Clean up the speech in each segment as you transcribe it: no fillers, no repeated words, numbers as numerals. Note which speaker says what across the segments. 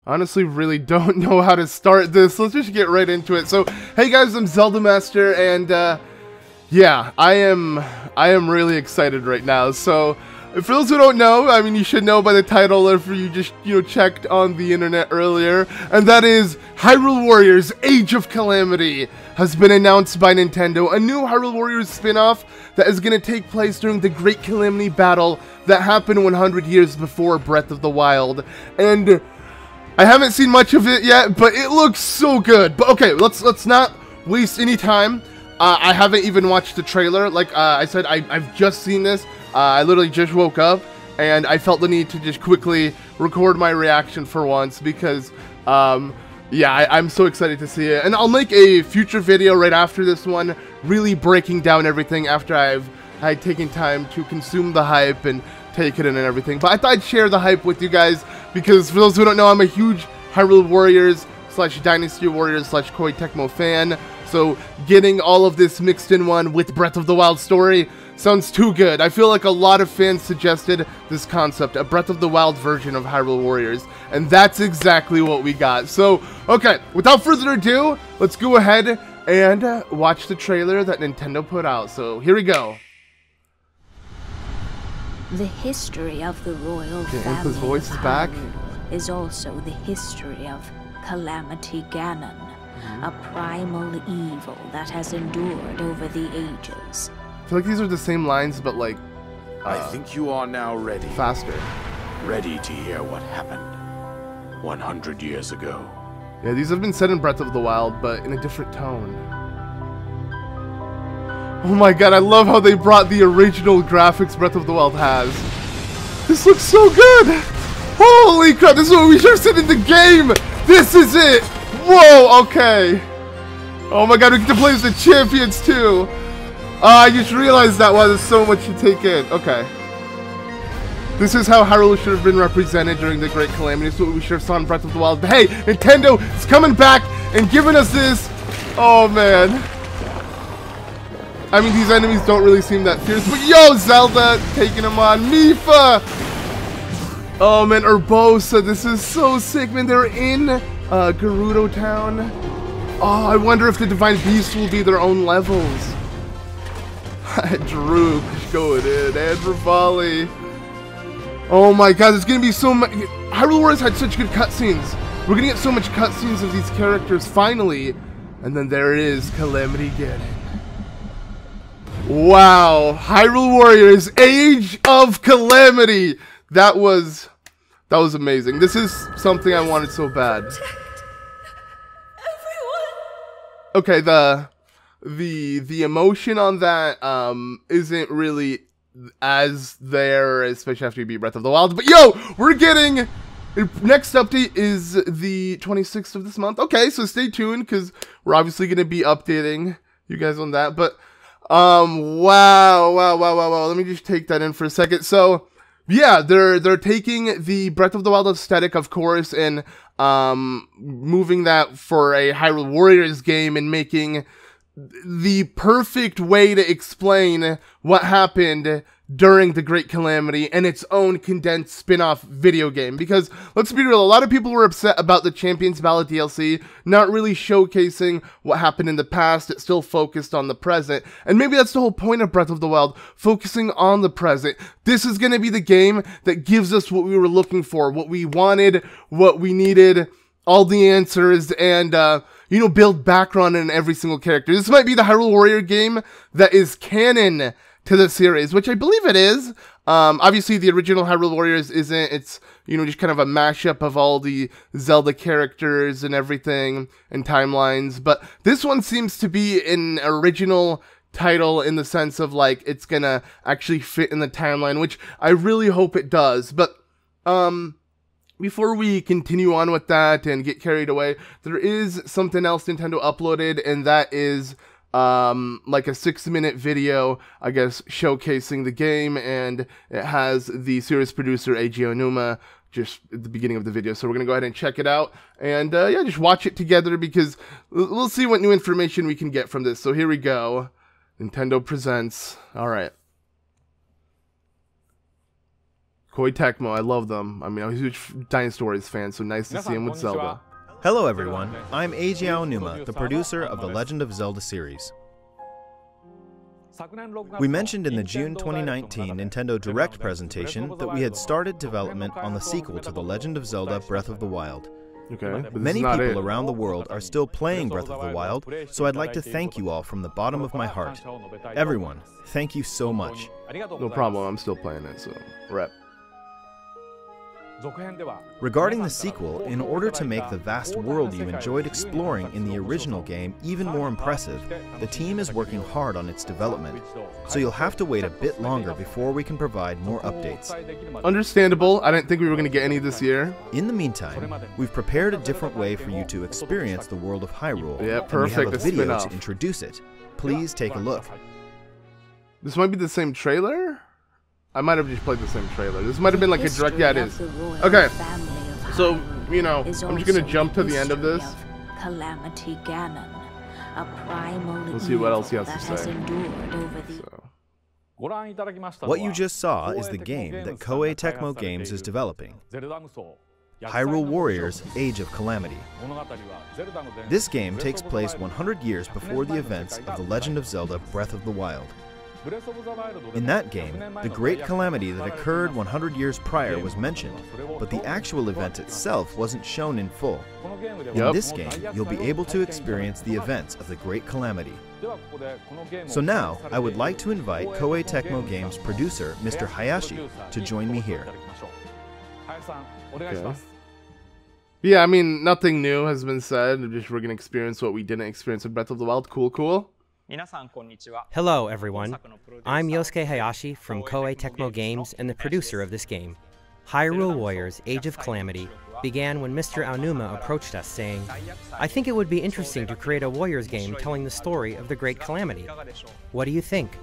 Speaker 1: Honestly, really don't know how to start this. Let's just get right into it. So, hey guys, I'm ZeldaMaster, and yeah, I am really excited right now. So, for those who don't know, I mean, you should know by the title if you just, checked on the internet earlier, and that is Hyrule Warriors Age of Calamity has been announced by Nintendo, a new Hyrule Warriors spin-off that is going to take place during the Great Calamity battle that happened 100 years before Breath of the Wild. And I haven't seen much of it yet, but it looks so good. But okay, let's not waste any time. I haven't even watched the trailer. Like I said, I've just seen this. I literally just woke up, and I felt the need to just quickly record my reaction for once because, yeah, I'm so excited to see it. And I'll make a future video right after this one, really breaking down everything after I've had taken time to consume the hype and take it in and everything. But I thought I'd share the hype with you guys because for those who don't know, I'm a huge Hyrule Warriors / Dynasty Warriors / Koei Tecmo fan. So getting all of this mixed in one with Breath of the Wild story sounds too good. I feel like a lot of fans suggested this concept, a Breath of the Wild version of Hyrule Warriors, and that's exactly what we got. So, okay, without further ado, let's go ahead and watch the trailer that Nintendo put out. So here we go.
Speaker 2: The history of the royal family
Speaker 1: Impa's voice is
Speaker 2: of
Speaker 1: back.
Speaker 2: Hyrule is also the history of Calamity Ganon, a primal evil that has endured over the ages.
Speaker 1: I feel like these are the same lines, but like,
Speaker 3: I think you are now ready.
Speaker 1: faster.
Speaker 3: Ready to hear what happened 100 years ago.
Speaker 1: Yeah, these have been said in Breath of the Wild, but in a different tone. Oh my god, I love how they brought the original graphics Breath of the Wild has. This looks so good! Holy crap, this is what we should have seen in the game! This is it! Whoa, okay. Oh my god, we get to play as the champions too! I just realized that. Wow, there's so much to take in. Okay. This is how Hyrule should have been represented during the Great Calamity. This is what we should have saw in Breath of the Wild. But hey, Nintendo is coming back and giving us this. Oh man. I mean, these enemies don't really seem that fierce, but yo, Zelda taking them on. Mipha! Oh man, Urbosa, this is so sick, man. They're in Gerudo Town. Oh, I wonder if the Divine Beasts will be their own levels. Drew going in, and Rivali. Oh my god, there's gonna be so much. Hyrule Warriors had such good cutscenes. We're gonna get so much cutscenes of these characters finally. And then there it is, Calamity Ganon. Wow, Hyrule Warriors Age of Calamity. That was amazing. This is something I wanted so bad. Okay, the emotion on that isn't really as there, especially after you beat Breath of the Wild. But yo, we're getting next update is the 26th of this month. Okay, so stay tuned because we're obviously going to be updating you guys on that. But wow. Let me just take that in for a second. So yeah, they're taking the Breath of the Wild aesthetic, of course, and moving that for a Hyrule Warriors game and making the perfect way to explain what happened during the Great Calamity and its own condensed spin-off video game. Because, let's be real, a lot of people were upset about the Champions Ballad DLC not really showcasing what happened in the past. It still focused on the present. And maybe that's the whole point of Breath of the Wild, focusing on the present. This is going to be the game that gives us what we were looking for, what we wanted, what we needed, all the answers, and build background in every single character. This might be the Hyrule Warrior game that is canon to the series, which I believe it is. Obviously, the original Hyrule Warriors isn't. It's, just kind of a mashup of all the Zelda characters and everything and timelines. But this one seems to be an original title in the sense of, like, it's gonna actually fit in the timeline, which I really hope it does. But, before we continue on with that and get carried away, there is something else Nintendo uploaded, and that is like a 6-minute video, I guess, showcasing the game, and it has the series producer Eiji Onuma just at the beginning of the video. So we're gonna go ahead and check it out, and yeah, just watch it together because we'll see what new information we can get from this. So here we go. Nintendo presents. All right. Koei Tecmo, I love them. I mean, I'm a huge Dynasty Warriors fan, so nice to see him with Zelda.
Speaker 4: Hello everyone, I'm Eiji Aonuma, the producer of the Legend of Zelda series. We mentioned in the June 2019 Nintendo Direct presentation that we had started development on the sequel to The Legend of Zelda Breath of the Wild.
Speaker 1: Okay, but
Speaker 4: Many people around the world are still playing Breath of the Wild, so I'd like to thank you all from the bottom of my heart. Everyone, thank you so much.
Speaker 1: No problem, I'm still playing it, so rep.
Speaker 4: Regarding the sequel, in order to make the vast world you enjoyed exploring in the original game even more impressive, the team is working hard on its development, so you'll have to wait a bit longer before we can provide more updates.
Speaker 1: Understandable, I didn't think we were going to get any this year.
Speaker 4: In the meantime, we've prepared a different way for you to experience the world of Hyrule,
Speaker 1: Yeah, perfect,
Speaker 4: and we have a
Speaker 1: a
Speaker 4: video
Speaker 1: spin-off.
Speaker 4: to introduce it. Please take a look.
Speaker 1: This might be the same trailer? I might have just played the same trailer. This might have been like a direct, yeah it is. Okay, so, you know, I'm just gonna jump to the end of this.
Speaker 2: Calamity Ganon, a primal
Speaker 1: We'll see what else he has
Speaker 2: evil
Speaker 1: to
Speaker 2: that
Speaker 1: say.
Speaker 2: endured over the
Speaker 1: So.
Speaker 4: What you just saw is the game that Koei Tecmo Games is developing, Hyrule Warriors: Age of Calamity. This game takes place 100 years before the events of The Legend of Zelda Breath of the Wild. In that game, the Great Calamity that occurred 100 years prior was mentioned, but the actual event itself wasn't shown in full. In this game, you'll be able to experience the events of the Great Calamity. So now, I would like to invite Koei Tecmo Games producer, Mr. Hayashi, to join me here.
Speaker 1: Okay. Yeah, I mean, nothing new has been said. Just we're gonna experience what we didn't experience in Breath of the Wild. Cool, cool.
Speaker 5: Hello everyone, I'm Yosuke Hayashi from Koei Tecmo Games and the producer of this game. Hyrule Warriors: Age of Calamity began when Mr. Aonuma approached us saying, I think it would be interesting to create a Warriors game telling the story of the Great Calamity. What do you think?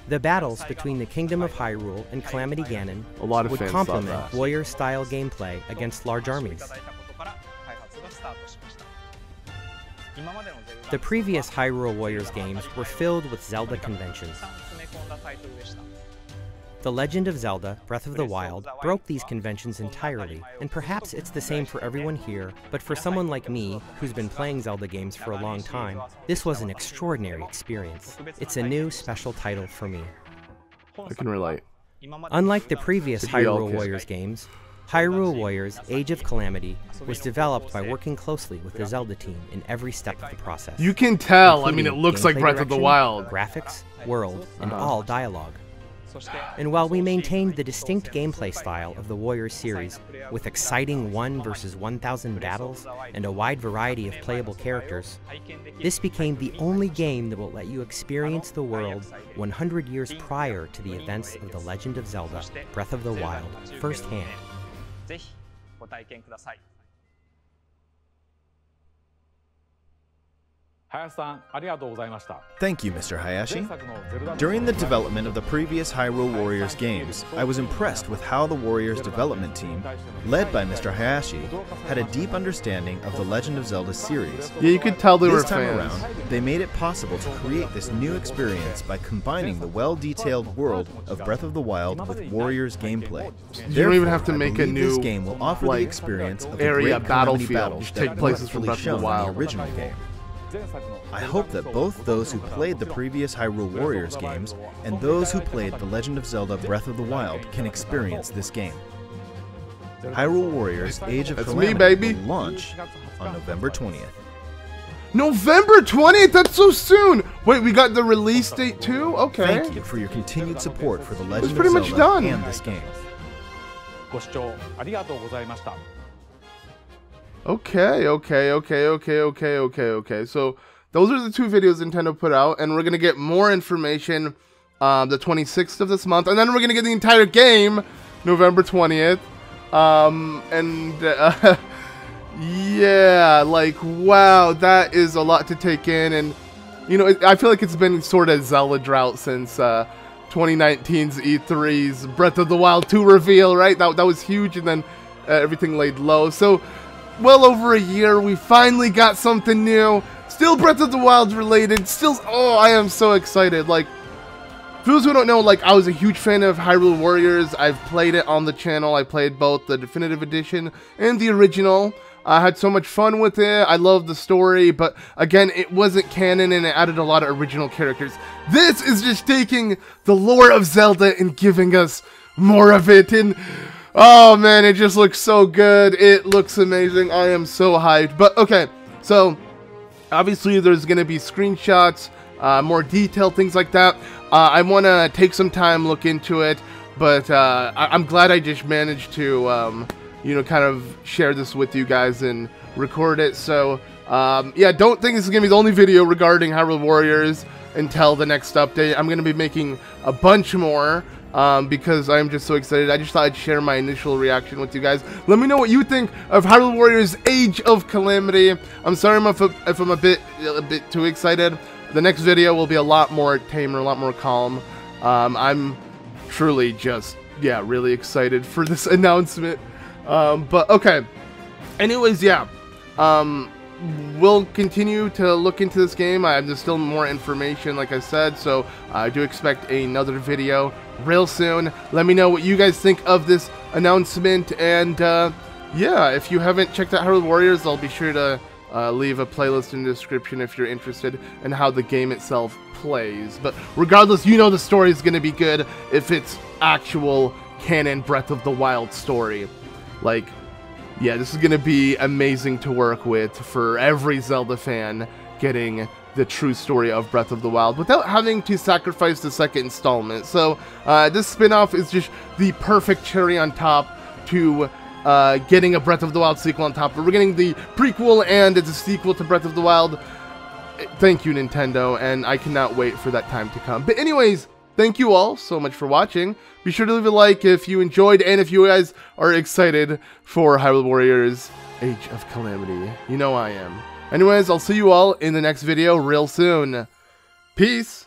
Speaker 5: The battles between the Kingdom of Hyrule and Calamity Ganon
Speaker 1: A lot of
Speaker 5: would
Speaker 1: fans thought
Speaker 5: complement
Speaker 1: that.
Speaker 5: Warrior-style gameplay against large armies. The previous Hyrule Warriors games were filled with Zelda conventions. The Legend of Zelda Breath of the Wild broke these conventions entirely, and perhaps it's the same for everyone here, but for someone like me, who's been playing Zelda games for a long time, this was an extraordinary experience. It's a new, special title for me.
Speaker 1: I can relate.
Speaker 5: Unlike the previous
Speaker 1: I think we all
Speaker 5: Hyrule
Speaker 1: can.
Speaker 5: Warriors games, Hyrule Warriors: Age of Calamity was developed by working closely with the Zelda team in every step of the process.
Speaker 1: You can tell. I mean, it
Speaker 5: including
Speaker 1: looks like
Speaker 5: gameplay
Speaker 1: Breath of the
Speaker 5: direction,
Speaker 1: Wild.
Speaker 5: graphics, world, and all dialogue. And while we maintained the distinct gameplay style of the Warriors series, with exciting 1 versus 1,000 battles and a wide variety of playable characters, this became the only game that will let you experience the world 100 years prior to the events of The Legend of Zelda Breath of the Wild firsthand.
Speaker 4: Thank you, Mr. Hayashi. During the development of the previous Hyrule Warriors games, I was impressed with how the Warriors development team, led by Mr. Hayashi, had a deep understanding of the Legend of Zelda series.
Speaker 1: Yeah, you could tell they were
Speaker 4: This time
Speaker 1: fans.
Speaker 4: around, they made it possible to create this new experience by combining the well-detailed world of Breath of the Wild with Warriors gameplay.
Speaker 1: You don't even have to make a
Speaker 4: believe this
Speaker 1: new,
Speaker 4: game will offer
Speaker 1: like,
Speaker 4: the experience of the
Speaker 1: area
Speaker 4: great Calamity
Speaker 1: battlefield.
Speaker 4: battles
Speaker 1: Just
Speaker 4: that
Speaker 1: take
Speaker 4: weren't
Speaker 1: places from
Speaker 4: fully
Speaker 1: Breath of the
Speaker 4: shown in
Speaker 1: Wild.
Speaker 4: the original game. I hope that both those who played the previous Hyrule Warriors games and those who played The Legend of Zelda Breath of the Wild can experience this game. Hyrule Warriors: Age of
Speaker 1: That's
Speaker 4: Calamity
Speaker 1: me, baby.
Speaker 4: will launch on November 20th.
Speaker 1: November 20th? That's so soon! Wait, we got the release date too? Okay.
Speaker 4: Thank you for your continued support for The Legend
Speaker 1: pretty
Speaker 4: of
Speaker 1: much
Speaker 4: Zelda
Speaker 1: done.
Speaker 4: and this game.
Speaker 1: Okay. So those are the two videos Nintendo put out, and we're gonna get more information the 26th of this month, and then we're gonna get the entire game November 20th. Yeah, like wow, that is a lot to take in, and you know, I feel like it's been sort of Zelda drought since 2019's E3's Breath of the Wild 2 reveal, right? That was huge, and then everything laid low. So, well over a year, we finally got something new. Still Breath of the Wild related. Still, oh, I am so excited. Like, for those who don't know, like, I was a huge fan of Hyrule Warriors. I've played it on the channel. I played both the Definitive Edition and the original. I had so much fun with it. I loved the story, but again, it wasn't canon and it added a lot of original characters. This is just taking the lore of Zelda and giving us more of it, and oh man, it just looks so good. It looks amazing. I am so hyped. But okay, so obviously there's going to be screenshots, more detailed things like that. I want to take some time, look into it, but I'm glad I just managed to you know, kind of share this with you guys and record it. So, yeah, don't think this is going to be the only video regarding Hyrule Warriors until the next update. I'm going to be making a bunch more because I'm just so excited. I just thought I'd share my initial reaction with you guys. Let me know what you think of Hyrule Warriors Age of Calamity. I'm sorry if I'm a bit too excited. The next video will be a lot more tamer, a lot more calm. I'm truly just, yeah, really excited for this announcement. But okay, anyways, yeah, we'll continue to look into this game. There's still more information, like I said, so I do expect another video real soon. Let me know what you guys think of this announcement, and yeah, if you haven't checked out Hyrule Warriors, I'll be sure to leave a playlist in the description if you're interested in how the game itself plays. But regardless, you know the story is going to be good if it's actual canon Breath of the Wild story. Like, yeah, this is going to be amazing to work with for every Zelda fan, getting the true story of Breath of the Wild without having to sacrifice the second installment. So, this spin-off is just the perfect cherry on top to getting a Breath of the Wild sequel on top. We're getting the prequel and it's a sequel to Breath of the Wild. Thank you, Nintendo, and I cannot wait for that time to come. But anyways, thank you all so much for watching. Be sure to leave a like if you enjoyed and if you guys are excited for Hyrule Warriors Age of Calamity. You know I am. Anyways, I'll see you all in the next video real soon. Peace.